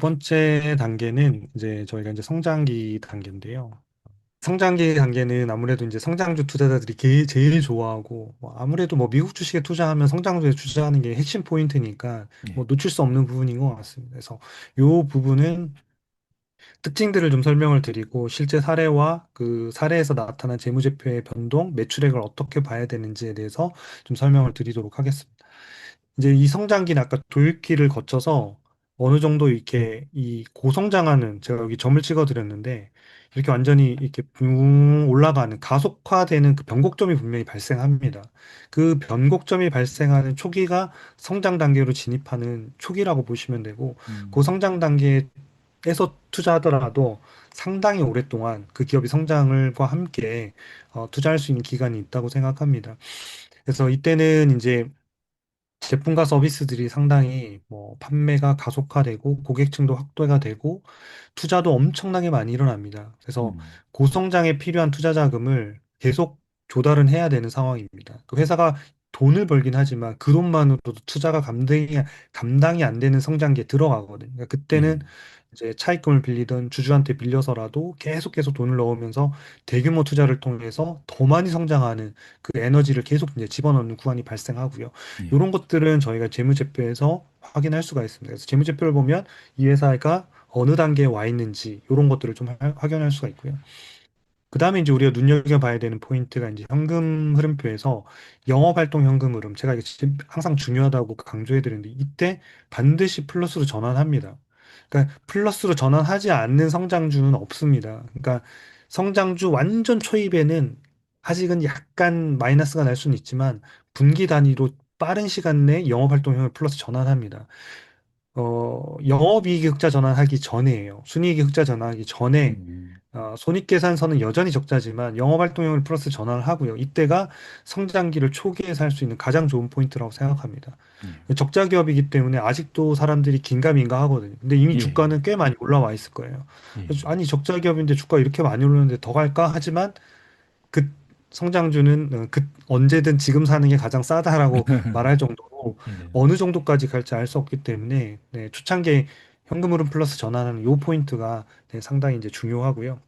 번째 단계는 이제 저희가 이제 성장기 단계인데요. 성장기 단계는 아무래도 이제 성장주 투자자들이 제일 좋아하고, 뭐 아무래도 뭐 미국 주식에 투자하면 성장주에 투자하는 게 핵심 포인트니까 뭐 예. 놓칠 수 없는 부분인 것 같습니다. 그래서 이 부분은 특징들을 좀 설명을 드리고 실제 사례와 그 사례에서 나타난 재무제표의 변동, 매출액을 어떻게 봐야 되는지에 대해서 좀 설명을 드리도록 하겠습니다. 이제 이 성장기는 아까 도입기를 거쳐서 어느 정도 이렇게 이 고성장하는 제가 여기 점을 찍어 드렸는데 이렇게 완전히 이렇게 붕 올라가는 가속화되는 그 변곡점이 분명히 발생합니다. 그 변곡점이 발생하는 초기가 성장 단계로 진입하는 초기라고 보시면 되고 그 음, 성장 단계에서 투자하더라도 상당히 오랫동안 그 기업이 성장을과 함께 투자할 수 있는 기간이 있다고 생각합니다. 그래서 이때는 이제 제품과 서비스들이 상당히 뭐 판매가 가속화되고 고객층도 확대가 되고 투자도 엄청나게 많이 일어납니다. 그래서 음, 고성장에 필요한 투자 자금을 계속 조달은 해야 되는 상황입니다. 그 회사가 돈을 벌긴 하지만 그 돈만으로도 투자가 감당이 안 되는 성장기에 들어가거든요. 그러니까 그때는 예. 이제 차입금을 빌리던 주주한테 빌려서라도 계속 돈을 넣으면서 대규모 투자를 통해서 더 많이 성장하는 그 에너지를 계속 이제 집어넣는 구간이 발생하고요. 예. 이런 것들은 저희가 재무제표에서 확인할 수가 있습니다. 그래서 재무제표를 보면 이 회사가 어느 단계에 와 있는지 이런 것들을 좀 확인할 수가 있고요. 그 다음에 이제 우리가 눈여겨봐야 되는 포인트가 이제 현금 흐름표에서 영업활동 현금 흐름. 제가 이게 항상 중요하다고 강조해 드리는데 이때 반드시 플러스로 전환합니다. 그러니까 플러스로 전환하지 않는 성장주는 없습니다. 그러니까 성장주 완전 초입에는 아직은 약간 마이너스가 날 수는 있지만 분기 단위로 빠른 시간 내에 영업활동형을 플러스 전환합니다. 영업이익이 흑자 전환하기 전에예요. 순이익이 흑자 전환하기 전에 음, 손익계산서는 여전히 적자지만 영업활동형을 플러스 전환을 하고요. 이때가 성장기를 초기에 살 수 있는 가장 좋은 포인트라고 생각합니다. 예. 적자 기업이기 때문에 아직도 사람들이 긴가민가 하거든요. 근데 이미 예. 주가는 꽤 많이 올라와 있을 거예요. 그래서 예. 아니 적자 기업인데 주가 이렇게 많이 오르는데 더 갈까 하지만 그 성장주는 언제든 지금 사는 게 가장 싸다라고 말할 정도로 예. 어느 정도까지 갈지 알 수 없기 때문에 네, 초창기에 현금흐름 플러스 전환하는 요 포인트가 네, 상당히 이제 중요하고요.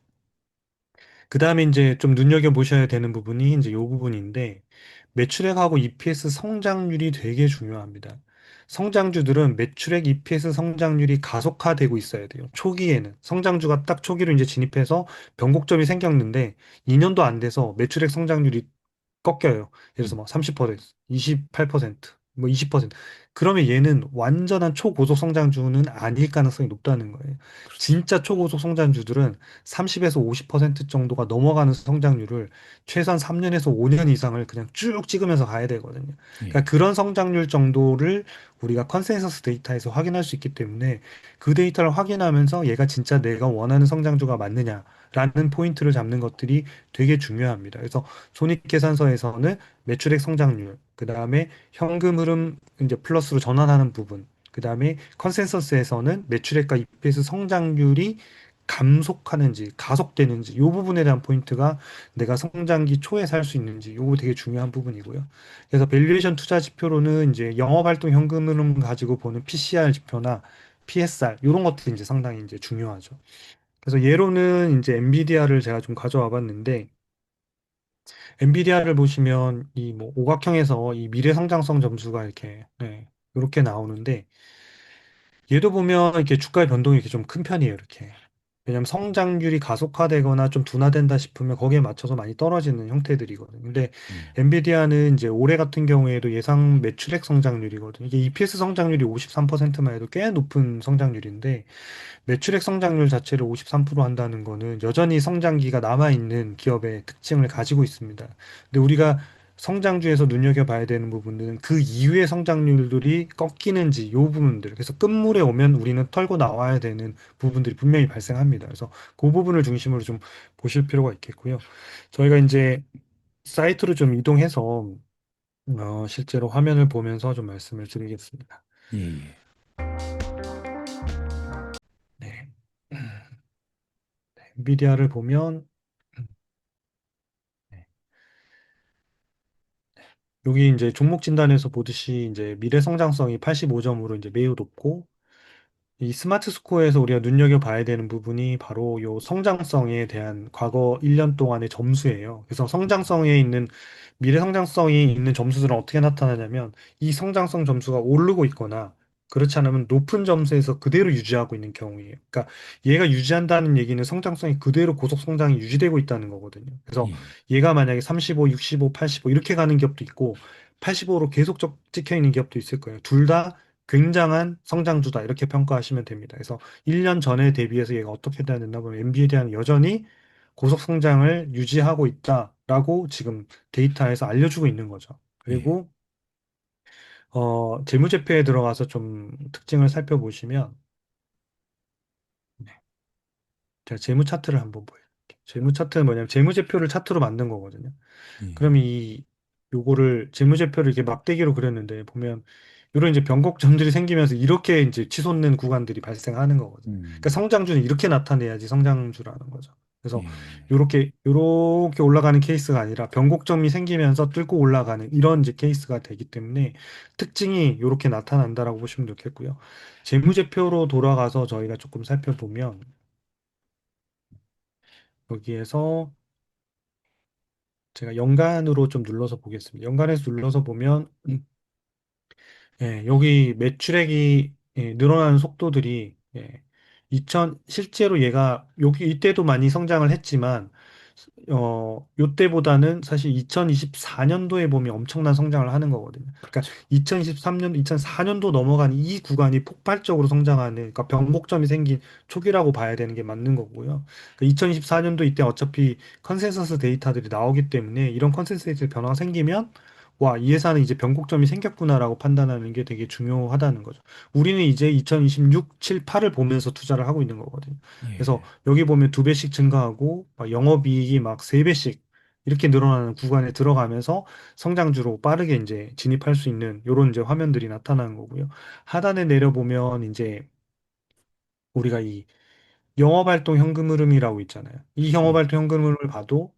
그 다음에 이제 좀 눈여겨보셔야 되는 부분이 이제 요 부분인데, 매출액하고 EPS 성장률이 되게 중요합니다. 성장주들은 매출액, EPS 성장률이 가속화되고 있어야 돼요. 초기에는. 성장주가 딱 초기로 이제 진입해서 변곡점이 생겼는데, 2년도 안 돼서 매출액 성장률이 꺾여요. 예를 들어서 뭐 30%, 28%, 뭐 20%. 그러면 얘는 완전한 초고속 성장주는 아닐 가능성이 높다는 거예요. 그렇죠. 진짜 초고속 성장주들은 30에서 50% 정도가 넘어가는 성장률을 최소한 3년에서 5년 이상을 그냥 쭉 찍으면서 가야 되거든요. 예. 그러니까 그런 성장률 정도를 우리가 컨센서스 데이터에서 확인할 수 있기 때문에 그 데이터를 확인하면서 얘가 진짜 내가 원하는 성장주가 맞느냐라는 포인트를 잡는 것들이 되게 중요합니다. 그래서 손익계산서에서는 매출액 성장률, 그 다음에 현금 흐름 이제 플러스로 전환하는 부분, 그 다음에 컨센서스에서는 매출액과 EPS 성장률이 감속하는지 가속되는지 이 부분에 대한 포인트가 내가 성장기 초에 살 수 있는지 요거 되게 중요한 부분이고요. 그래서 밸류에이션 투자 지표로는 이제 영업활동 현금 흐름 가지고 보는 PCR 지표나 PSR 이런 것들이 이제 상당히 이제 중요하죠. 그래서 예로는 이제 엔비디아를 제가 좀 가져와 봤는데 엔비디아를 보시면 이 뭐 오각형에서 이 미래 성장성 점수가 이렇게 네, 이렇게 나오는데 얘도 보면 이렇게 주가의 변동이 이렇게 좀 큰 편이에요, 이렇게. 왜냐면 성장률이 가속화되거나 좀 둔화된다 싶으면 거기에 맞춰서 많이 떨어지는 형태들이거든요. 근데 예. 엔비디아는 이제 올해 같은 경우에도 예상 매출액 성장률이거든요. 이게 EPS 성장률이 53%만 해도 꽤 높은 성장률인데 매출액 성장률 자체를 53% 한다는 거는 여전히 성장기가 남아있는 기업의 특징을 가지고 있습니다. 근데 우리가 성장주에서 눈여겨봐야 되는 부분들은 그 이후의 성장률들이 꺾이는지 요 부분들. 그래서 끝물에 오면 우리는 털고 나와야 되는 부분들이 분명히 발생합니다. 그래서 그 부분을 중심으로 좀 보실 필요가 있겠고요. 저희가 이제 사이트로 좀 이동해서 실제로 화면을 보면서 좀 말씀을 드리겠습니다. 예. 예. 네. 엔비디아를 보면 네. 여기 이제 종목 진단에서 보듯이 이제 미래 성장성이 85점으로 이제 매우 높고 이 스마트 스코어에서 우리가 눈여겨봐야 되는 부분이 바로 요 성장성에 대한 과거 1년 동안의 점수예요. 그래서 성장성에 있는, 미래 성장성이 있는 점수들은 어떻게 나타나냐면 이 성장성 점수가 오르고 있거나 그렇지 않으면 높은 점수에서 그대로 유지하고 있는 경우예요. 그러니까 얘가 유지한다는 얘기는 성장성이 그대로 고속 성장이 유지되고 있다는 거거든요. 그래서 예, 얘가 만약에 35, 65, 85 이렇게 가는 기업도 있고 85로 계속 찍혀 있는 기업도 있을 거예요. 둘 다 굉장한 성장주다 이렇게 평가하시면 됩니다. 그래서 1년 전에 대비해서 얘가 어떻게 돼야 된다 보면 엔비디아는 여전히 고속 성장을 유지하고 있다라고 지금 데이터에서 알려주고 있는 거죠. 예, 그리고 재무제표에 들어가서 좀 특징을 살펴보시면 네, 제가 재무 차트를 한번 보여드릴게요. 재무 차트는 뭐냐면 재무제표를 차트로 만든 거거든요. 예, 그럼 요거를 재무제표를 이렇게 막대기로 그렸는데 보면 이런 이제 변곡점들이 생기면서 이렇게 이제 치솟는 구간들이 발생하는 거거든요. 그러니까 음, 성장주는 이렇게 나타내야지 성장주라는 거죠. 그래서 예, 요렇게 올라가는 케이스가 아니라 변곡점이 생기면서 뚫고 올라가는 이런 이제 케이스가 되기 때문에 특징이 요렇게 나타난다라고 보시면 좋겠고요. 재무제표로 돌아가서 저희가 조금 살펴보면 여기에서 제가 연간으로 좀 눌러서 보겠습니다. 연간에서 눌러서 보면 여기 매출액이 늘어나는 속도들이 실제로 얘가 여기 이때도 많이 성장을 했지만 요때보다는 사실 2024년도에 보면 엄청난 성장을 하는 거거든요. 그러니까 그렇죠. 2023년, 2004년도 넘어간 이 구간이 폭발적으로 성장하는, 그러니까 변곡점이 생긴 초기라고 봐야 되는 게 맞는 거고요. 그러니까 2024년도 이때 어차피 컨센서스 데이터들이 나오기 때문에 이런 컨센서스 변화가 생기면 와, 이 회사는 이제 변곡점이 생겼구나라고 판단하는 게 되게 중요하다는 거죠. 우리는 이제 2026, 7, 8을 보면서 투자를 하고 있는 거거든요. 그래서 예, 여기 보면 두 배씩 증가하고 막 영업이익이 막 세 배씩 이렇게 늘어나는 구간에 들어가면서 성장주로 빠르게 이제 진입할 수 있는 요런 이제 화면들이 나타나는 거고요. 하단에 내려보면 이제 우리가 이 영업활동 현금 흐름이라고 있잖아요. 이 예, 영업활동 현금 흐름을 봐도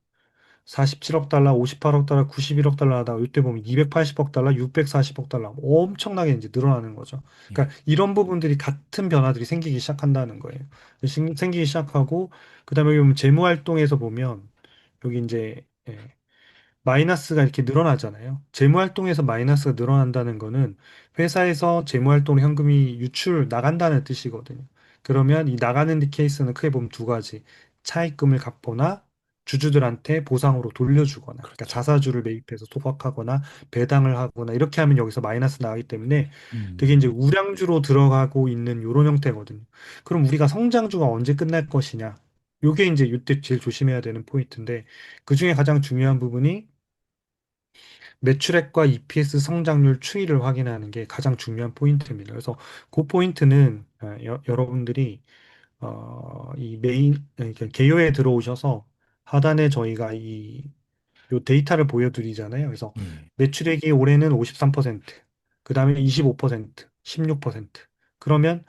47억 달러, 58억 달러, 91억 달러 하다가 이때 보면 280억 달러, 640억 달러 엄청나게 이제 늘어나는 거죠. 예, 그러니까 이런 부분들이 같은 변화들이 생기기 시작한다는 거예요. 생기기 시작하고 그다음에 여기 보면 재무 활동에서 보면 여기 이제 마이너스가 이렇게 늘어나잖아요. 재무활동에서 마이너스가 늘어난다는 거는 회사에서 재무활동 현금이 유출 나간다는 뜻이거든요. 그러면 이 나가는 케이스는 크게 보면 두 가지. 차입금을 갚거나 주주들한테 보상으로 돌려주거나, 그러니까 그렇죠. 자사주를 매입해서 소각하거나 배당을 하거나 이렇게 하면 여기서 마이너스 나가기 때문에 되게 이제 음, 우량주로 들어가고 있는 이런 형태거든요. 그럼 우리가 성장주가 언제 끝날 것이냐? 요게 이제 이때 제일 조심해야 되는 포인트인데 그 중에 가장 중요한 부분이 매출액과 EPS 성장률 추이를 확인하는 게 가장 중요한 포인트입니다. 그래서 그 포인트는 여러분들이 이 그러니까 개요에 들어오셔서 하단에 저희가 요 데이터를 보여드리잖아요. 그래서 예, 매출액이 올해는 53%, 그 다음에 25%, 16%. 그러면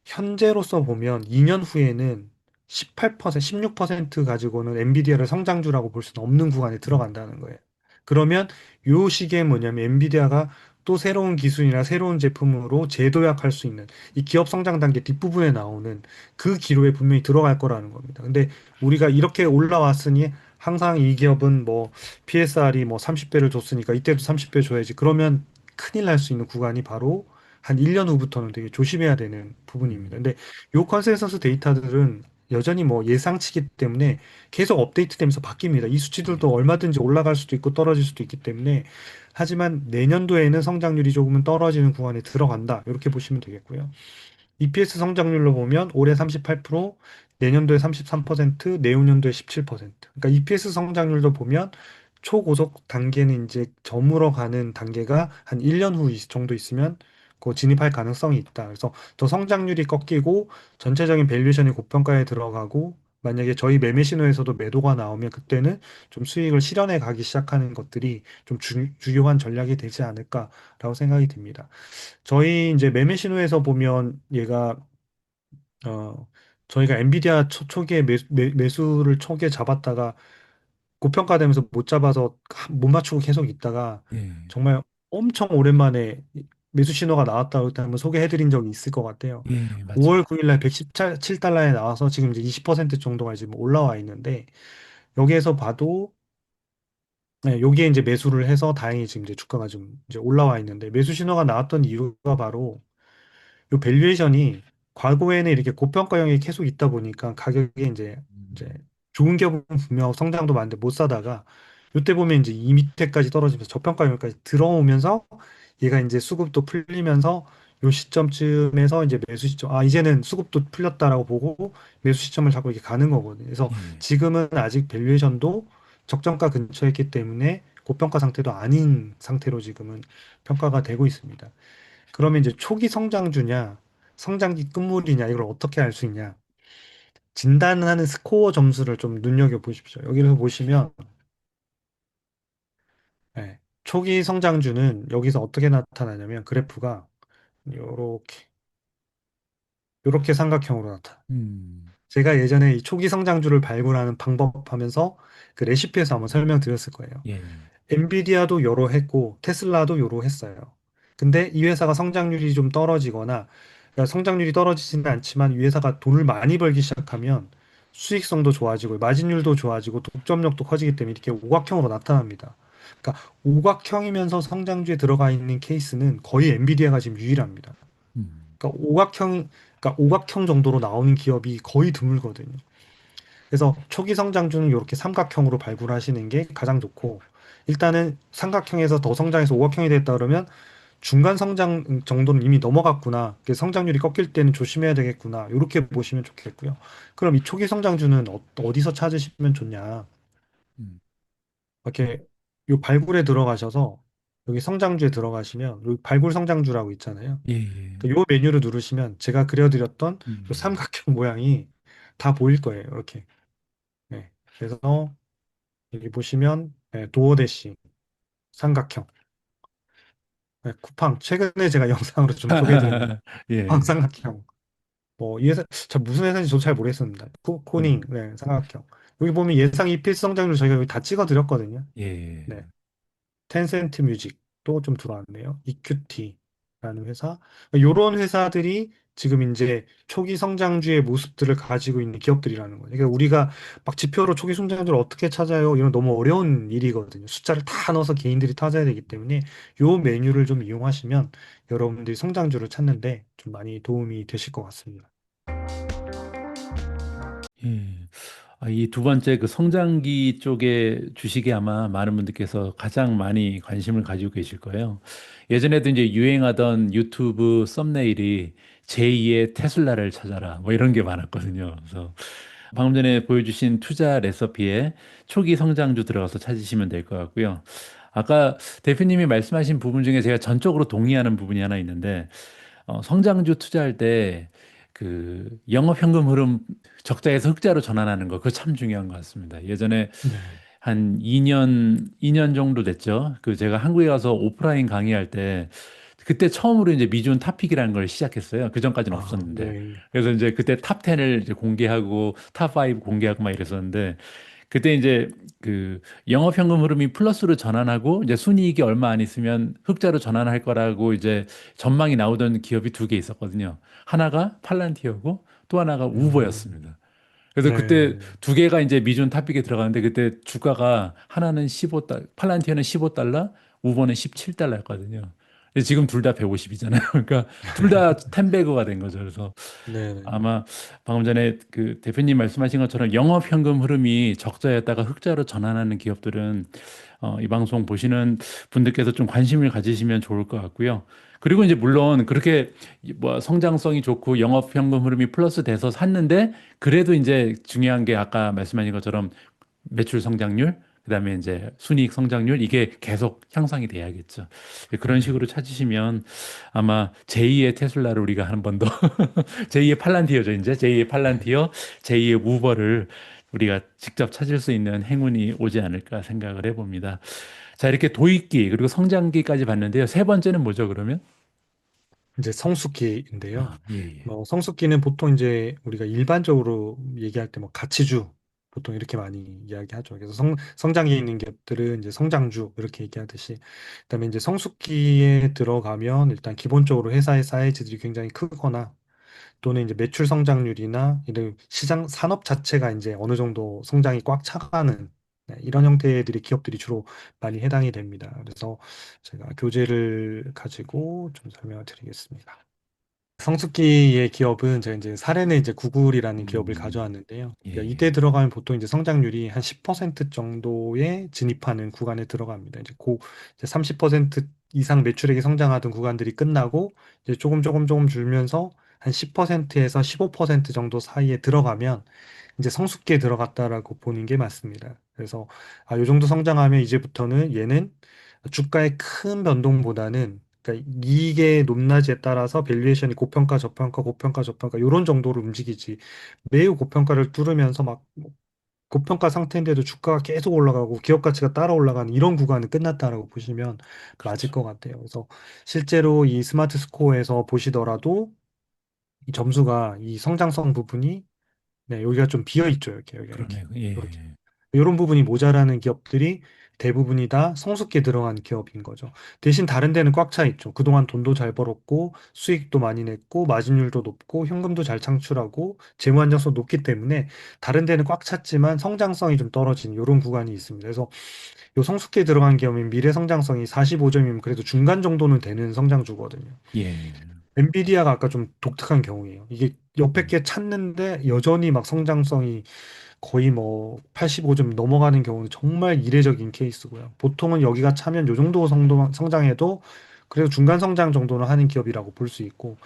현재로서 보면 2년 후에는 18%, 16% 가지고는 엔비디아를 성장주라고 볼 수는 없는 구간에 들어간다는 거예요. 그러면 요 시기에 뭐냐면 엔비디아가 또 새로운 기술이나 새로운 제품으로 재도약할 수 있는 이 기업 성장 단계 뒷부분에 나오는 그 기로에 분명히 들어갈 거라는 겁니다. 근데 우리가 이렇게 올라왔으니 항상 이 기업은 뭐 PSR이 뭐 30배를 줬으니까 이때도 30배 줘야지. 그러면 큰일 날 수 있는 구간이 바로 한 1년 후부터는 되게 조심해야 되는 부분입니다. 음, 근데 요 컨센서스 데이터들은 여전히 뭐 예상치기 때문에 계속 업데이트되면서 바뀝니다. 이 수치들도 예, 얼마든지 올라갈 수도 있고 떨어질 수도 있기 때문에 하지만 내년도에는 성장률이 조금은 떨어지는 구간에 들어간다. 이렇게 보시면 되겠고요. EPS 성장률로 보면 올해 38%, 내년도에 33%, 내후년도에 17%. 그러니까 EPS 성장률도 보면 초고속 단계는 이제 저물어 가는 단계가 한 1년 후 정도 있으면 그 진입할 가능성이 있다. 그래서 더 성장률이 꺾이고 전체적인 밸류에이션이 고평가에 들어가고 만약에 저희 매매 신호에서도 매도가 나오면 그때는 좀 수익을 실현해 가기 시작하는 것들이 좀 주요한 전략이 되지 않을까라고 생각이 듭니다. 저희 이제 매매 신호에서 보면 얘가 어 저희가 엔비디아 초기에 매수를 초기에 잡았다가 고평가되면서 못 잡아서 못 맞추고 계속 있다가 예, 정말 엄청 오랜만에 매수 신호가 나왔다고 때 한번 소개해드린 적이 있을 것 같아요. 예, 5월 맞습니다. 9일 날 117달러에 나와서 지금 이제 20% 정도가 지금 올라와 있는데 여기에서 봐도 네, 여기에 이제 매수를 해서 다행히 지금 이제 주가가 좀 이제 올라와 있는데 매수 신호가 나왔던 이유가 바로 요 밸류에이션이 과거에는 이렇게 고평가형이 계속 있다 보니까 가격이 이제 음, 좋은 기업은 분명 성장도 많은데 못 사다가 요때 보면 이제 이 밑에까지 떨어지면서 저평가형까지 들어오면서 얘가 이제 수급도 풀리면서 요 시점쯤에서 이제 매수 시점 이제는 수급도 풀렸다라고 보고 매수 시점을 잡고 이렇게 가는 거거든요. 그래서 예, 지금은 아직 밸류에이션도 적정가 근처에 있기 때문에 고평가 상태도 아닌 상태로 지금은 평가가 되고 있습니다. 그러면 이제 초기 성장주냐, 성장기 끝물이냐, 이걸 어떻게 알 수 있냐? 진단하는 스코어 점수를 좀 눈여겨 보십시오. 여기서 보시면, 예, 초기 성장주는 여기서 어떻게 나타나냐면, 그래프가 요렇게, 요렇게 삼각형으로 나타나. 음, 제가 예전에 이 초기 성장주를 발굴하는 방법 하면서 그 레시피에서 한번 설명드렸을 거예요. 예, 엔비디아도 요로 했고 테슬라도 요로 했어요. 근데 이 회사가 성장률이 좀 떨어지거나 그러니까 성장률이 떨어지지는 않지만 이 회사가 돈을 많이 벌기 시작하면 수익성도 좋아지고 마진율도 좋아지고 독점력도 커지기 때문에 이렇게 오각형으로 나타납니다. 그러니까 오각형이면서 성장주에 들어가 있는 케이스는 거의 엔비디아가 지금 유일합니다. 음, 그러니까 오각형 정도로 나오는 기업이 거의 드물거든요. 그래서 초기 성장주는 이렇게 삼각형으로 발굴하시는 게 가장 좋고 일단은 삼각형에서 더 성장해서 오각형이 됐다 그러면 중간 성장 정도는 이미 넘어갔구나. 성장률이 꺾일 때는 조심해야 되겠구나. 이렇게 보시면 좋겠고요. 그럼 이 초기 성장주는 어디서 찾으시면 좋냐? 음, 이렇게 요 발굴에 들어가셔서 여기 성장주에 들어가시면 여기 발굴 성장주라고 있잖아요. 예, 예, 요 메뉴를 누르시면 제가 그려드렸던 요 음. 삼각형 모양이 다 보일 거예요. 이렇게. 네. 그래서 여기 보시면 네, 도어대시 삼각형 네, 쿠팡 최근에 제가 영상으로 좀 소개해드렸는데 쿠팡 예, 삼각형 뭐 이 회사 참 무슨 회사인지 저도 잘 모르겠습니다. 코닝 음, 네, 삼각형 여기 보면 예상 EPS 성장률 저희가 여기 다 찍어드렸거든요. 예, 네. 텐센트 뮤직도 좀 들어왔네요. EQT라는 회사. 이런 회사들이 지금 이제 초기 성장주의 모습들을 가지고 있는 기업들이라는 거예요. 그러니까 우리가 막 지표로 초기 성장주를 어떻게 찾아요? 이런 너무 어려운 일이거든요. 숫자를 다 넣어서 개인들이 찾아야 되기 때문에 요 메뉴를 좀 이용하시면 여러분들이 성장주를 찾는데 좀 많이 도움이 되실 것 같습니다. 예. 이 두 번째 그 성장기 쪽의 주식에 아마 많은 분들께서 가장 많이 관심을 가지고 계실 거예요. 예전에도 이제 유행하던 유튜브 썸네일이 제2의 테슬라를 찾아라 뭐 이런 게 많았거든요. 그래서 방금 전에 보여주신 투자 레시피에 초기 성장주 들어가서 찾으시면 될 것 같고요. 아까 대표님이 말씀하신 부분 중에 제가 전적으로 동의하는 부분이 하나 있는데 성장주 투자할 때 그 영업현금 흐름 적자에서 흑자로 전환하는 거 그거 참 중요한 것 같습니다. 예전에 네. 한 2년 정도 됐죠. 그 제가 한국에 가서 오프라인 강의할 때 그때 처음으로 이제 미준 탑픽이라는 걸 시작했어요. 그 전까지는 없었는데. 네. 그래서 이제 그때 탑 10을 이제 공개하고 탑 5 공개하고 막 이랬었는데 그때 이제 그 영업현금 흐름이 플러스로 전환하고 이제 순이익이 얼마 안 있으면 흑자로 전환할 거라고 이제 전망이 나오던 기업이 두 개 있었거든요. 하나가 팔란티어고 또 하나가 음, 우버였습니다. 그래서 그때 네. 두 개가 이제 미준 탑픽에 들어가는데 그때 주가가 하나는 15달러, 팔란티어는 15달러, 우버는 17달러였거든요. 지금 둘 다 150이잖아요. 그러니까 둘 다 텐베그가 된 거죠. 그래서 네. 아마 방금 전에 그 대표님 말씀하신 것처럼 영업 현금 흐름이 적자였다가 흑자로 전환하는 기업들은 이 방송 보시는 분들께서 좀 관심을 가지시면 좋을 것 같고요. 그리고 이제 물론 그렇게 뭐 성장성이 좋고 영업 현금 흐름이 플러스 돼서 샀는데 그래도 이제 중요한 게 아까 말씀하신 것처럼 매출 성장률, 그다음에 이제 순이익 성장률 이게 계속 향상이 돼야겠죠. 그런 네. 식으로 찾으시면 아마 제2의 테슬라를 우리가 한 번 더 제2의 팔란티어죠, 이제 제2의 네. 팔란티어, 제2의 우버를 우리가 직접 찾을 수 있는 행운이 오지 않을까 생각을 해봅니다. 자, 이렇게 도입기 그리고 성장기까지 봤는데요. 세 번째는 뭐죠, 그러면? 이제 성숙기인데요. 아, 예, 예. 뭐 성숙기는 보통 이제 우리가 일반적으로 얘기할 때 뭐 가치주, 보통 이렇게 많이 이야기하죠. 그래서 성장기에 있는 기업들은 이제 성장주 이렇게 얘기하듯이, 그다음에 이제 성숙기에 들어가면 일단 기본적으로 회사의 사이즈들이 굉장히 크거나 또는 이제 매출 성장률이나 이런 시장 산업 자체가 이제 어느 정도 성장이 꽉 차가는, 네, 이런 형태들이 기업들이 주로 많이 해당이 됩니다. 그래서 제가 교재를 가지고 좀 설명을 드리겠습니다. 성숙기의 기업은 제가 이제 사례는 이제 구글이라는 기업을 음, 가져왔는데요. 그러니까 이때 예, 들어가면 보통 이제 성장률이 한 10% 정도에 진입하는 구간에 들어갑니다. 이제 30% 이상 매출액이 성장하던 구간들이 끝나고 이제 조금 줄면서 한 10%에서 15% 정도 사이에 들어가면 이제 성숙기에 들어갔다라고 보는 게 맞습니다. 그래서 요 정도 성장하면 이제부터는 얘는 주가의 큰 변동보다는, 그러니까 이익의 높낮이에 따라서 밸류에이션이 고평가, 저평가, 고평가, 저평가 이런 정도로 움직이지, 매우 고평가를 뚫으면서 막 고평가 상태인데도 주가가 계속 올라가고 기업 가치가 따라 올라가는 이런 구간은 끝났다라고 보시면 맞을 그렇죠. 것 같아요. 그래서 실제로 이 스마트 스코어에서 보시더라도 이 점수가 이 성장성 부분이, 네, 여기가 좀 비어 있죠. 이렇게. 그러네요. 이렇게. 예, 이런 부분이 모자라는 기업들이 대부분이 다 성숙기에 들어간 기업인 거죠. 대신 다른 데는 꽉 차 있죠. 그동안 돈도 잘 벌었고, 수익도 많이 냈고, 마진율도 높고, 현금도 잘 창출하고, 재무 안정성 높기 때문에 다른 데는 꽉 찼지만 성장성이 좀 떨어진 이런 구간이 있습니다. 그래서 이 성숙기에 들어간 기업인 미래 성장성이 45점이면 그래도 중간 정도는 되는 성장주거든요. 예, 엔비디아가 아까 좀 독특한 경우예요. 이게 옆에 음, 게 찾는데 여전히 막 성장성이 거의 뭐 85점 넘어가는 경우는 정말 이례적인 케이스고요. 보통은 여기가 차면 요 정도 성장해도 그래도 중간 성장 정도는 하는 기업이라고 볼 수 있고,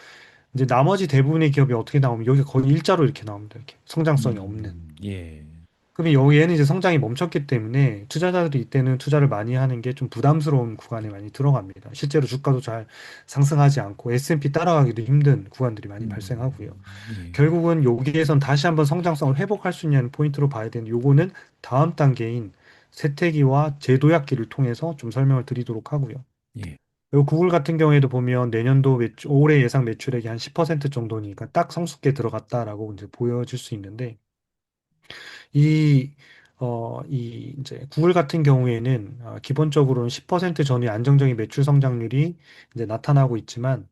이제 나머지 대부분의 기업이 어떻게 나오면 여기 거의 일자로 이렇게 나옵니다. 이렇게 성장성이 없는. 예, 그러면 얘는 이제 성장이 멈췄기 때문에 투자자들이 이때는 투자를 많이 하는 게 좀 부담스러운 구간에 많이 들어갑니다. 실제로 주가도 잘 상승하지 않고 S&P 따라가기도 힘든 구간들이 많이 발생하고요. 예, 결국은 여기에선 다시 한번 성장성을 회복할 수 있는 포인트로 봐야 되는데, 요거는 다음 단계인 세태기와 제도약기를 통해서 좀 설명을 드리도록 하고요. 예, 요 구글 같은 경우에도 보면 내년도 올해 예상 매출액이 한 10% 정도니까 딱 성숙기에 들어갔다라고 이제 보여질 수 있는데, 이, 이 이제 구글 같은 경우에는 기본적으로는 10% 전후의 안정적인 매출 성장률이 이제 나타나고 있지만,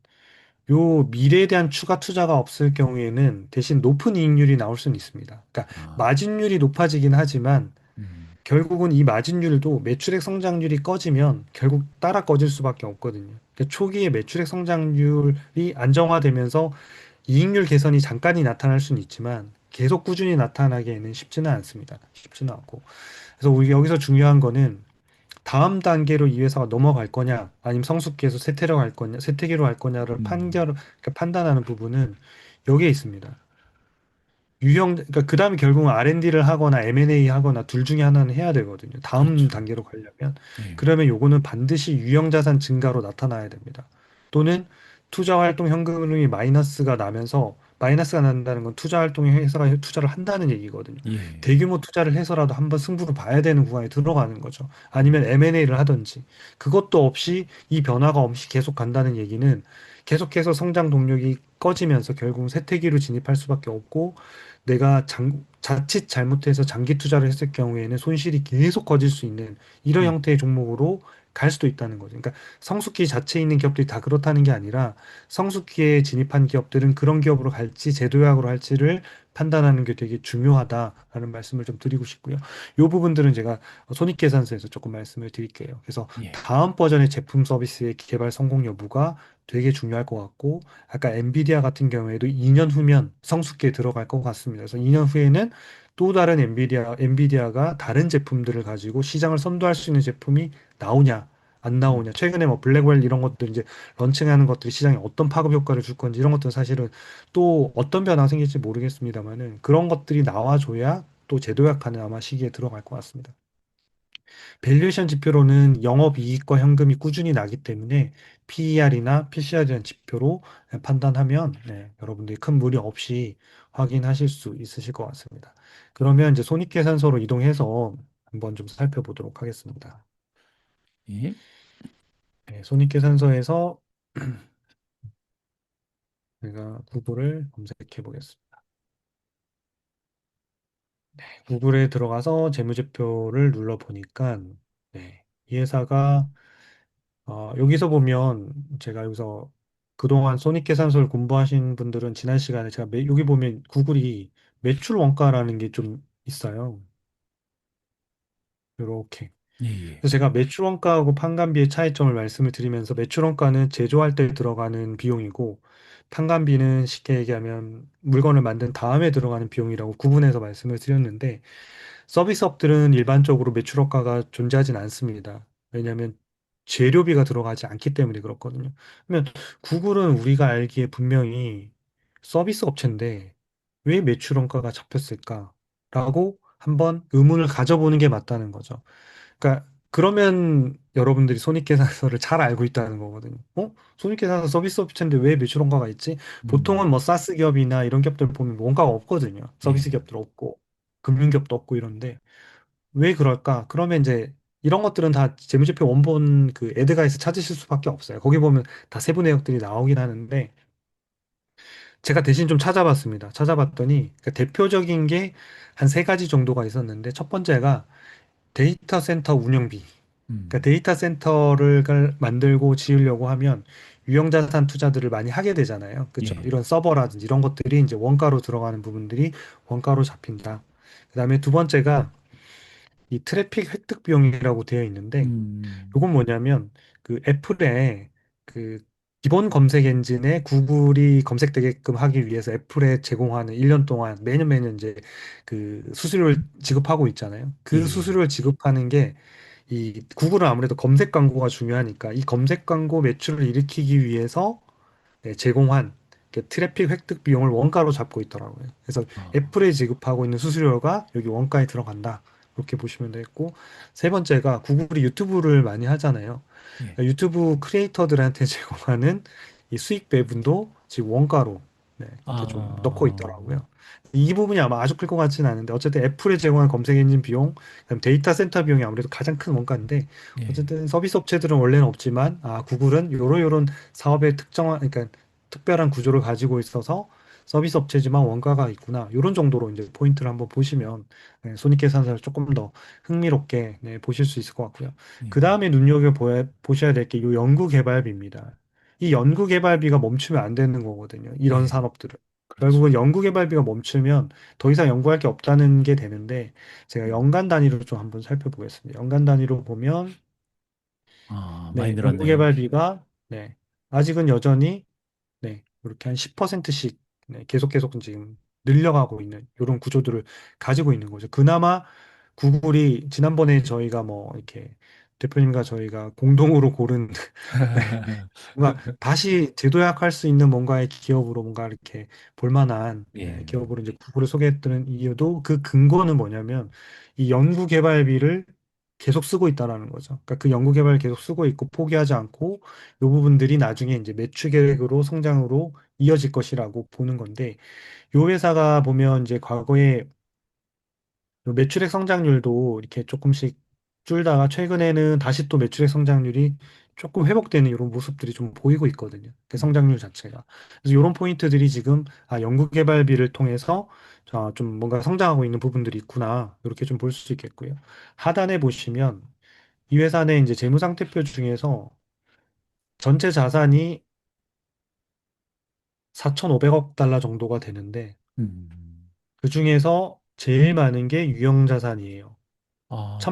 요 미래에 대한 추가 투자가 없을 경우에는 대신 높은 이익률이 나올 수는 있습니다. 그러니까 아, 마진율이 높아지긴 하지만 음, 결국은 이 마진율도 매출액 성장률이 꺼지면 결국 따라 꺼질 수밖에 없거든요. 그러니까 초기에 매출액 성장률이 안정화되면서 이익률 개선이 잠깐이 나타날 수는 있지만 계속 꾸준히 나타나기에는 쉽지는 않습니다. 쉽지는 않고. 그래서 우리 여기서 중요한 거는 다음 단계로 이 회사가 넘어갈 거냐, 아니면 성숙기에서 세태로 갈 거냐, 세태기로 갈 거냐를 음, 그러니까 판단하는 부분은 여기에 있습니다. 그러니까 그 다음에 결국은 R&D를 하거나 M&A 하거나 둘 중에 하나는 해야 되거든요. 다음 그렇죠. 단계로 가려면. 예, 그러면 요거는 반드시 유형자산 증가로 나타나야 됩니다. 또는 투자활동 현금 흐름이 마이너스가 난다는 건 투자활동에 회사가 투자를 한다는 얘기거든요. 예, 대규모 투자를 해서라도 한번 승부를 봐야 되는 구간에 들어가는 거죠. 아니면 M&A를 하든지. 그것도 없이 이 변화가 없이 계속 간다는 얘기는 계속해서 성장 동력이 꺼지면서 결국 쇠퇴기로 진입할 수밖에 없고, 내가 자칫 잘못해서 장기 투자를 했을 경우에는 손실이 계속 거질 수 있는 이런 예, 형태의 종목으로 갈 수도 있다는 거죠. 그러니까 성숙기 자체에 있는 기업들이 다 그렇다는 게 아니라 성숙기에 진입한 기업들은 그런 기업으로 갈지 제도약으로 할지를 판단하는 게 되게 중요하다라는 말씀을 좀 드리고 싶고요. 이 부분들은 제가 손익계산서에서 조금 말씀을 드릴게요. 그래서 예, 다음 버전의 제품 서비스의 개발 성공 여부가 되게 중요할 것 같고, 아까 엔비디아 같은 경우에도 2년 후면 성숙기에 들어갈 것 같습니다. 그래서 2년 후에는 또 다른 엔비디아가 다른 제품들을 가지고 시장을 선도할 수 있는 제품이 나오냐, 안 나오냐. 최근에 뭐 블랙웰 이런 것들 이제 런칭하는 것들이 시장에 어떤 파급 효과를 줄 건지 이런 것들은 사실은 또 어떤 변화가 생길지 모르겠습니다만은 그런 것들이 나와줘야 또 제도약하는 아마 시기에 들어갈 것 같습니다. 밸류에이션 지표로는 영업이익과 현금이 꾸준히 나기 때문에 PER이나 PCR이라는 지표로 판단하면, 네, 여러분들이 큰 무리 없이 확인하실 수 있으실 것 같습니다. 그러면 이제 손익계산서로 이동해서 한번 좀 살펴보도록 하겠습니다. 예, 네, 손익계산서에서 제가 구글을 검색해 보겠습니다. 구글에 들어가서 재무제표를 눌러보니까, 네, 이 회사가, 여기서 보면, 제가 여기서 그동안 손익계산서를 공부하신 분들은 지난 시간에 제가 여기 보면 구글이 매출 원가라는 게 좀 있어요. 이렇게. 예, 예. 그래서 제가 매출 원가하고 판관비의 차이점을 말씀을 드리면서 매출 원가는 제조할 때 들어가는 비용이고 판관비는 쉽게 얘기하면 물건을 만든 다음에 들어가는 비용이라고 구분해서 말씀을 드렸는데 서비스업들은 일반적으로 매출 원가가 존재하진 않습니다. 왜냐하면 재료비가 들어가지 않기 때문에 그렇거든요. 그러면 구글은 우리가 알기에 분명히 서비스 업체인데 왜 매출 원가가 잡혔을까라고 한번 의문을 가져보는 게 맞다는 거죠. 그러니까 그러면 여러분들이 손익계산서를 잘 알고 있다는 거거든요. 손익계산서 서비스 업체인데 왜 매출 원가가 있지? 보통은 음, 뭐 사스 기업이나 이런 기업들 보면 원가가 없거든요. 서비스 예. 기업들 없고 금융기업도 없고 이런데 왜 그럴까? 그러면 이제 이런 것들은 다 재무제표 원본 그 에드가에서 찾으실 수밖에 없어요. 거기 보면 다 세부 내역들이 나오긴 하는데 제가 대신 좀 찾아봤습니다. 찾아봤더니 그 대표적인 게 한 세 가지 정도가 있었는데 첫 번째가 데이터 센터 운영비. 그러니까 음, 데이터 센터를 만들고 지으려고 하면 유형자산 투자들을 많이 하게 되잖아요. 그렇죠? 예. 이런 서버라든지 이런 것들이 이제 원가로 들어가는 부분들이 원가로 잡힌다. 그다음에 두 번째가 이 트래픽 획득 비용이라고 되어 있는데 음, 이건 뭐냐면 그 애플의 그 기본 검색 엔진에 구글이 검색되게끔 하기 위해서 애플에 제공하는 1년 동안 매년 매년 이제 그 수수료를 지급하고 있잖아요. 그 예. 수수료를 지급하는 게 이 구글은 아무래도 검색 광고가 중요하니까 이 검색 광고 매출을 일으키기 위해서 제공한 그 트래픽 획득 비용을 원가로 잡고 있더라고요. 그래서 아, 애플에 지급하고 있는 수수료가 여기 원가에 들어간다. 그렇게 보시면 되겠고 세 번째가 구글이 유튜브를 많이 하잖아요. 예. 그러니까 유튜브 크리에이터들한테 제공하는 이 수익 배분도 지금 원가로 이렇게 좀 넣고 아, 있더라고요. 이 부분이 아마 아주 클 것 같지는 않은데 어쨌든 애플에 제공한 검색 엔진 비용, 그다음 데이터 센터 비용이 아무래도 가장 큰 원가인데 예. 어쨌든 서비스 업체들은 원래는 없지만 구글은 요런 사업의 특정한 그러니까 특별한 구조를 가지고 있어서 서비스 업체지만 원가가 있구나. 이런 정도로 이제 포인트를 한번 보시면 손익계산서를 조금 더 흥미롭게 보실 수 있을 것 같고요. 그 예. 다음에 보셔야 될 게 이 연구개발비입니다. 이 연구개발비가 멈추면 안 되는 거거든요. 이런 예. 산업들은. 그렇죠. 결국은 연구개발비가 멈추면 더 이상 연구할 게 없다는 게 되는데 제가 음. 연간 단위로 좀 한번 살펴보겠습니다. 연간 단위로 보면 많이 늘었네요. 연구개발비가 아직은 여전히 이렇게 한 10%씩 계속 지금 늘려가고 있는 이런 구조들을 가지고 있는 거죠. 그나마 구글이 지난번에 저희가 뭐 이렇게 대표님과 저희가 공동으로 고른 뭔가 다시 재도약할 수 있는 뭔가의 기업으로 뭔가 이렇게 볼만한 예. 기업으로 이제 구글을 소개했던 이유도 그 근거는 뭐냐면 이 연구 개발비를 계속 쓰고 있다라는 거죠. 그러니까 그 연구 개발을 계속 쓰고 있고 포기하지 않고 이 부분들이 나중에 이제 매출 계획으로 성장으로 이어질 것이라고 보는 건데 이 회사가 보면 이제 과거에 매출액 성장률도 이렇게 조금씩 줄다가 최근에는 다시 또 매출액 성장률이 조금 회복되는 이런 모습들이 좀 보이고 있거든요. 그 음. 성장률 자체가. 그래서 이런 포인트들이 지금 연구개발비를 통해서 좀 뭔가 성장하고 있는 부분들이 있구나. 이렇게 좀 볼 수 있겠고요. 하단에 보시면 이 회사는 이제 재무상태표 중에서 전체 자산이 4,500억 달러 정도가 되는데 음. 그 중에서 제일 많은 게 유형자산이에요.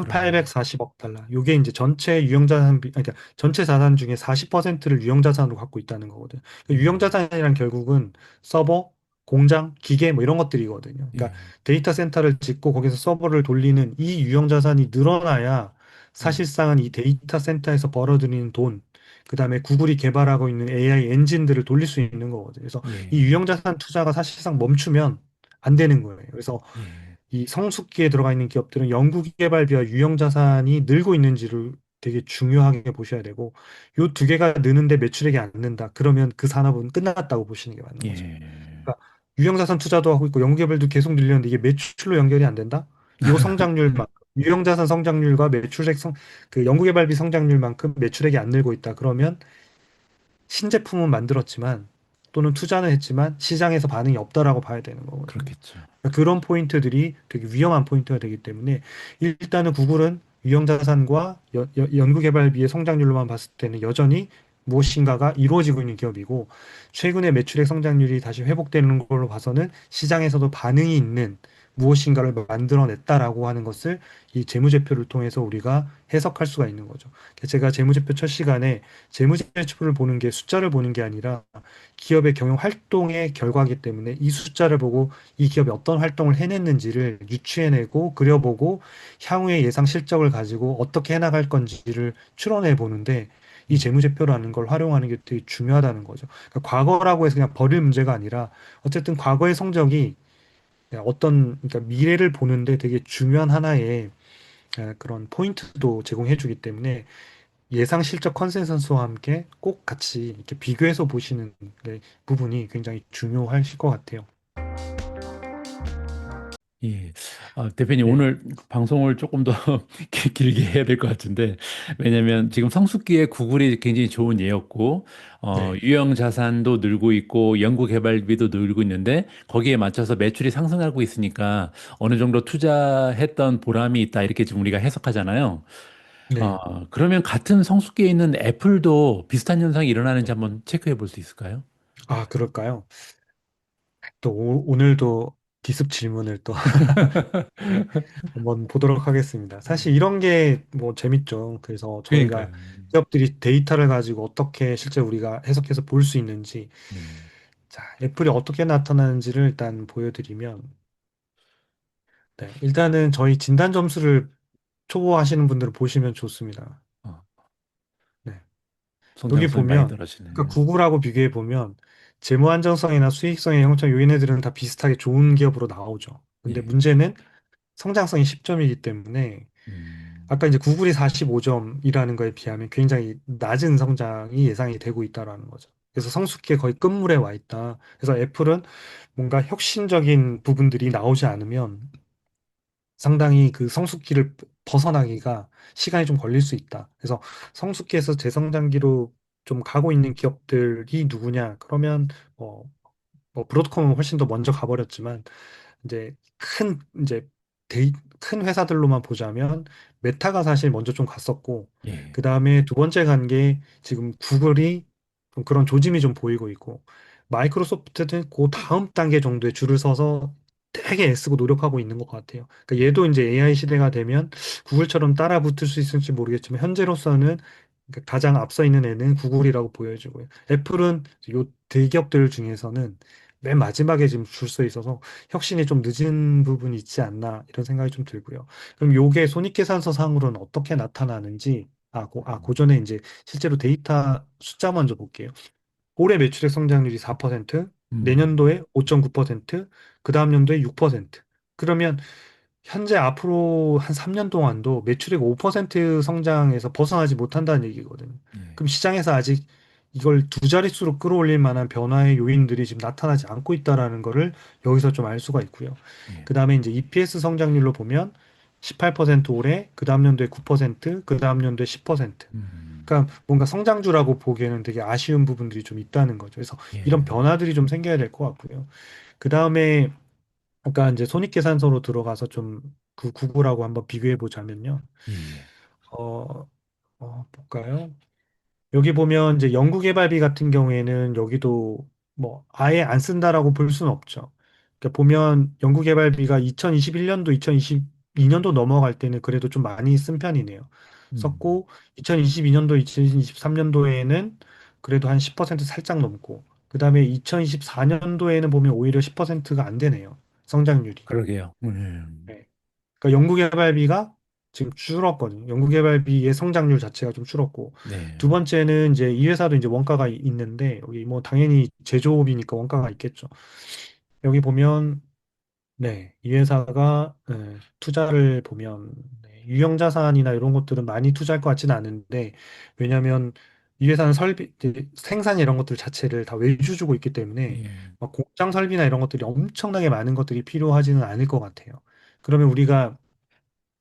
그러네요. 1840억 달러. 요게 이제 전체 유형자산, 그러니까 전체 자산 중에 40%를 유형자산으로 갖고 있다는 거거든요. 음. 유형자산이란 결국은 서버, 공장, 기계 뭐 이런 것들이거든요. 그러니까 예. 데이터 센터를 짓고 거기서 서버를 돌리는 이 유형자산이 늘어나야 음. 사실상은 이 데이터 센터에서 벌어들이는 돈, 그다음에 구글이 개발하고 있는 AI 엔진들을 돌릴 수 있는 거거든요. 그래서 이 예. 유형자산 투자가 사실상 멈추면 안 되는 거예요. 그래서 예. 이 성숙기에 들어가 있는 기업들은 연구개발비와 유형자산이 늘고 있는지를 되게 중요하게 보셔야 되고 요 두 개가 느는데 매출액이 안 는다. 그러면 그 산업은 끝났다고 보시는 게 맞는 거죠. 예. 그러니까 유형자산 투자도 하고 있고 연구개발도 계속 늘렸는데 이게 매출로 연결이 안 된다? 요 성장률만 유형자산 성장률과 그 연구개발비 성장률만큼 매출액이 안 늘고 있다. 그러면 신제품은 만들었지만 또는 투자는 했지만 시장에서 반응이 없다라고 봐야 되는 거거든요. 그렇겠죠. 그러니까 그런 포인트들이 되게 위험한 포인트가 되기 때문에 일단은 구글은 유형자산과 연구개발비의 성장률로만 봤을 때는 여전히 무엇인가가 이루어지고 있는 기업이고 최근에 매출액 성장률이 다시 회복되는 걸로 봐서는 시장에서도 반응이 있는 무엇인가를 만들어냈다라고 하는 것을 이 재무제표를 통해서 우리가 해석할 수가 있는 거죠. 제가 재무제표 첫 시간에 재무제표를 보는 게 숫자를 보는 게 아니라 기업의 경영 활동의 결과이기 때문에 이 숫자를 보고 이 기업이 어떤 활동을 해냈는지를 유추해내고 그려보고 향후의 예상 실적을 가지고 어떻게 해나갈 건지를 추론해 보는데 이 예. 재무제표라는 걸 활용하는 게 되게 중요하다는 거죠. 그러니까 과거라고 해서 그냥 버릴 문제가 아니라 어쨌든 과거의 성적이 어떤 그러니까 미래를 보는데 되게 중요한 하나의 그런 포인트도 제공해 주기 때문에 예상 실적 컨센서스와 함께 꼭 같이 이렇게 비교해서 보시는 부분이 굉장히 중요하실 것 같아요. 예. 대표님, 네, 오늘 방송을 조금 더 길게 해야 될 것 같은데, 왜냐면 지금 성수기에 구글이 굉장히 좋은 예였고, 네, 유형 자산도 늘고 있고, 연구개발비도 늘고 있는데, 거기에 맞춰서 매출이 상승하고 있으니까 어느 정도 투자했던 보람이 있다, 이렇게 지금 우리가 해석하잖아요. 네. 그러면 같은 성수기에 있는 애플도 비슷한 현상이 일어나는지 네. 한번 체크해 볼 수 있을까요? 아, 그럴까요? 또 오늘도 기습 질문을 또 한번 보도록 하겠습니다. 사실 이런 게 뭐 재밌죠. 그래서 저희가 그러니까요. 기업들이 데이터를 가지고 어떻게 실제 우리가 해석해서 볼 수 있는지, 네. 자, 애플이 어떻게 나타나는지를 일단 보여드리면, 네, 일단은 저희 진단 점수를 초보하시는 분들은 보시면 좋습니다. 어, 네. 여기 성장성이 많이 보면, 떨어지네. 그러니까 구글하고 비교해 보면 재무 안정성이나 수익성의 형성 요인들은 다 비슷하게 좋은 기업으로 나오죠. 근데 예. 문제는 성장성이 10점이기 때문에 음, 아까 이제 구글이 45점이라는 거에 비하면 굉장히 낮은 성장이 예상이 되고 있다라는 거죠. 그래서 성숙기에 거의 끝물에 와 있다. 그래서 애플은 뭔가 혁신적인 부분들이 나오지 않으면 상당히 그 성숙기를 벗어나기가 시간이 좀 걸릴 수 있다. 그래서 성숙기에서 재성장기로 좀 가고 있는 기업들이 누구냐? 그러면 뭐, 뭐 브로드컴은 훨씬 더 먼저 가버렸지만 이제 이제 큰 회사들로만 보자면 메타가 사실 먼저 좀 갔었고 예, 그 다음에 두 번째 간 게 지금 구글이 좀 그런 조짐이 좀 보이고 있고 마이크로소프트는 그 다음 단계 정도에 줄을 서서 되게 애쓰고 노력하고 있는 것 같아요. 그러니까 얘도 이제 AI 시대가 되면 구글처럼 따라 붙을 수 있을지 모르겠지만 현재로서는 그러니까 가장 앞서 있는 애는 구글이라고 보여지고요. 애플은 요 대기업들 중에서는 맨 마지막에 지금 줄 서 있어서 혁신이 좀 늦은 부분이 있지 않나 이런 생각이 좀 들고요. 그럼 요게 손익계산서 상으로는 어떻게 나타나는지 고전에 이제 실제로 데이터 숫자 먼저 볼게요. 올해 매출액 성장률이 4%, 음, 내년도에 5.9%, 그 다음 연도에 6%. 그러면 현재 앞으로 한 3년 동안도 매출액 5% 성장에서 벗어나지 못한다는 얘기거든요. 예, 그럼 시장에서 아직 이걸 두 자릿수로 끌어올릴 만한 변화의 요인들이 지금 나타나지 않고 있다라는 거를 여기서 좀 알 수가 있고요. 예, 그 다음에 이제 EPS 성장률로 보면 18% 올해, 그 다음 연도에 9%, 그 다음 연도에 10%. 음, 그러니까 뭔가 성장주라고 보기에는 되게 아쉬운 부분들이 좀 있다는 거죠. 그래서 이런 예, 변화들이 좀 생겨야 될 것 같고요. 그 다음에 아까 이제 손익계산서로 들어가서 좀 그 구글하고 한번 비교해 보자면요. 예, 어, 볼까요? 여기 보면 이제 연구개발비 같은 경우에는 여기도 뭐 아예 안 쓴다라고 볼 수는 없죠. 그러니까 보면 연구개발비가 2021년도, 2022년도 넘어갈 때는 그래도 좀 많이 쓴 편이네요. 음, 썼고 2022년도, 2023년도에는 그래도 한 10% 살짝 넘고 그다음에 2024년도에는 보면 오히려 10%가 안 되네요. 성장률이. 그러게요. 네. 그러니까 연구개발비가 지금 줄었거든요. 연구개발비의 성장률 자체가 좀 줄었고 네, 두 번째는 이제 이 회사도 이제 원가가 있는데 여기 뭐 당연히 제조업이니까 원가가 있겠죠. 여기 보면 네, 이 회사가 투자를 보면 유형자산이나 이런 것들은 많이 투자할 것 같지는 않은데 왜냐하면 이 회사는 이제 생산 이런 것들 자체를 다 외주 주고 있기 때문에 예, 막 공장 설비나 이런 것들이 엄청나게 많은 것들이 필요하지는 않을 것 같아요. 그러면 우리가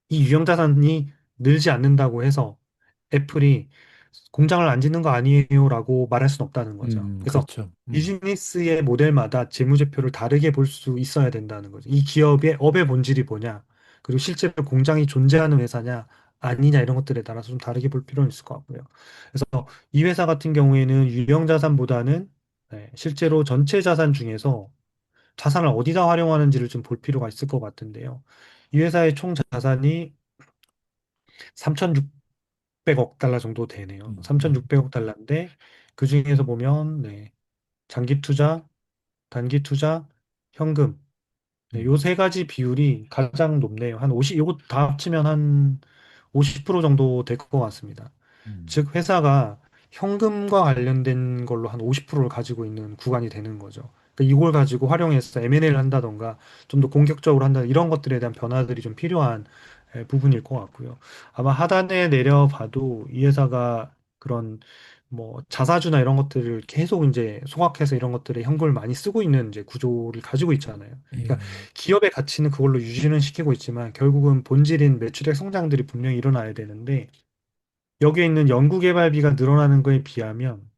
이 유형자산이 늘지 않는다고 해서 애플이 공장을 안 짓는 거 아니에요라고 말할 수는 없다는 거죠. 그래서 그렇죠. 비즈니스의 모델마다 재무제표를 다르게 볼 수 있어야 된다는 거죠. 이 기업의 업의 본질이 뭐냐, 그리고 실제로 공장이 존재하는 회사냐, 아니냐 이런 것들에 따라서 좀 다르게 볼 필요는 있을 것 같고요. 그래서 이 회사 같은 경우에는 유형 자산보다는 실제로 전체 자산 중에서 자산을 어디다 활용하는지를 좀 볼 필요가 있을 것 같은데요. 이 회사의 총 자산이 3,600억 달러 정도 되네요. 네. 3,600억 달러인데 그 중에서 보면 장기 투자, 단기 투자, 현금 음, 요 세 가지 비율이 가장 높네요. 한 50, 요거 다 합치면 한 50% 정도 될 것 같습니다. 음, 즉 회사가 현금과 관련된 걸로 한 50%를 가지고 있는 구간이 되는 거죠. 그러니까 이걸 가지고 활용해서 M&A를 한다던가 좀 더 공격적으로 한다 이런 것들에 대한 변화들이 좀 필요한 부분일 것 같고요. 아마 하단에 내려봐도 이 회사가 그런 뭐 자사주나 이런 것들을 계속 이제 소각해서 이런 것들에 현금을 많이 쓰고 있는 이제 구조를 가지고 있잖아요. 그러니까 예, 기업의 가치는 그걸로 유지는 시키고 있지만 결국은 본질인 매출액 성장들이 분명히 일어나야 되는데 여기에 있는 연구개발비가 늘어나는 거에 비하면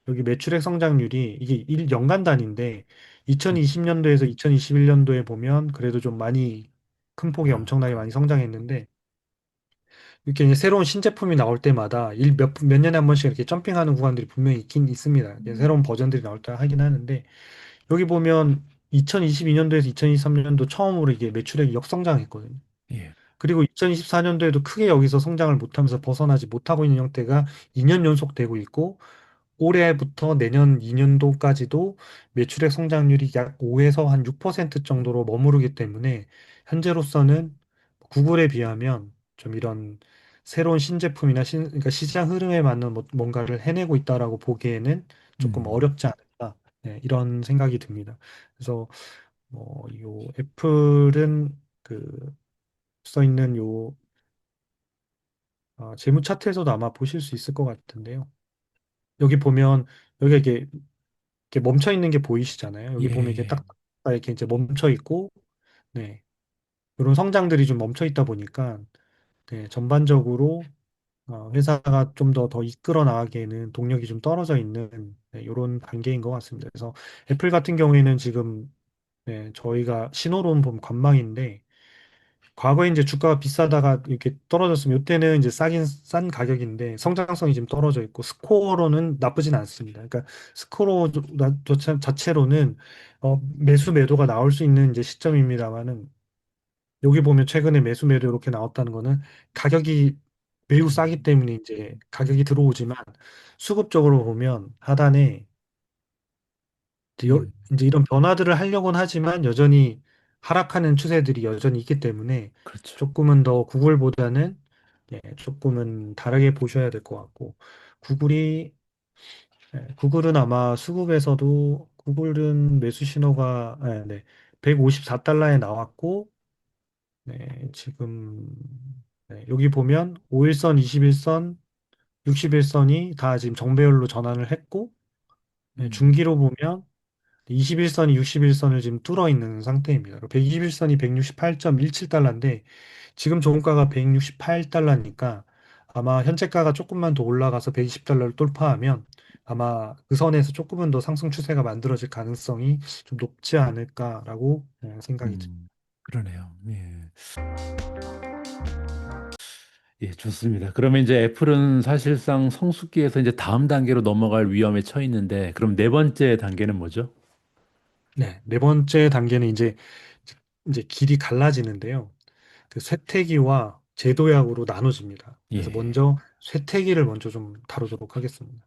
여기 매출액 성장률이 이게 1연간 단위인데 음, 2020년도에서 2021년도에 보면 그래도 좀 많이 큰 폭이 아, 엄청나게 많이 성장했는데 이렇게 이제 새로운 신제품이 나올 때마다 몇 년에 한 번씩 이렇게 점핑하는 구간들이 분명히 있긴 있습니다. 이게 새로운 버전들이 나올 때 하긴 하는데 여기 보면 2022년도에서 2023년도 처음으로 이게 매출액이 역성장했거든요. 예, 그리고 2024년도에도 크게 여기서 성장을 못하면서 벗어나지 못하고 있는 형태가 2년 연속 되고 있고 올해부터 내년 2년도까지도 매출액 성장률이 약 5에서 한 6% 정도로 머무르기 때문에 현재로서는 구글에 비하면 좀 이런 새로운 신제품이나 그러니까 시장 흐름에 맞는 뭔가를 해내고 있다라고 보기에는 조금 음, 어렵지 않을까 이런 생각이 듭니다. 그래서 요 애플은 그 써 있는 요 재무 차트에서도 아마 보실 수 있을 것 같은데요. 여기 보면 여기가 이렇게 멈춰 있는 게 보이시잖아요. 여기 보면 이렇게 예, 딱 이렇게 이제 멈춰 있고, 네, 이런 성장들이 좀 멈춰 있다 보니까 전반적으로 회사가 좀 더 이끌어 나가기에는 동력이 좀 떨어져 있는 이런 단계인 것 같습니다. 그래서 애플 같은 경우에는 지금 저희가 신호로는 보면 관망인데 과거에 이제 주가가 비싸다가 이렇게 떨어졌으면 이때는 이제 싸긴 싼 가격인데 성장성이 지금 떨어져 있고 스코어로는 나쁘진 않습니다. 그러니까 스코어 자체로는 매수 매도가 나올 수 있는 이제 시점입니다만은 여기 보면 최근에 매수 매도 이렇게 나왔다는 거는 가격이 매우 싸기 음, 때문에 이제 가격이 들어오지만 수급적으로 보면 하단에 음, 이제 이런 변화들을 하려고는 하지만 여전히 하락하는 추세들이 여전히 있기 때문에 그렇죠. 조금은 더 구글보다는 조금은 다르게 보셔야 될 것 같고 구글이 구글은 아마 수급에서도 구글은 매수 신호가 154달러에 나왔고 지금 여기 보면 5일선, 21선, 61선이 다 지금 정배열로 전환을 했고 음, 중기로 보면 21선이 61선을 지금 뚫어 있는 상태입니다. 121선이 168.17달러인데 지금 종가가 168달러니까 아마 현재가가 조금만 더 올라가서 120달러를 돌파하면 아마 그 선에서 조금은 더 상승 추세가 만들어질 가능성이 좀 높지 않을까라고 생각이 듭니다. 그러네요. 예. 예, 좋습니다. 그러면 이제 애플은 사실상 성숙기에서 이제 다음 단계로 넘어갈 위험에 처해 있는데, 그럼 네 번째 단계는 뭐죠? 네, 네 번째 단계는 이제 길이 갈라지는데요. 그 쇠퇴기와 제도약으로 나눠집니다. 그래서 예. 먼저 쇠퇴기를 먼저 좀 다루도록 하겠습니다.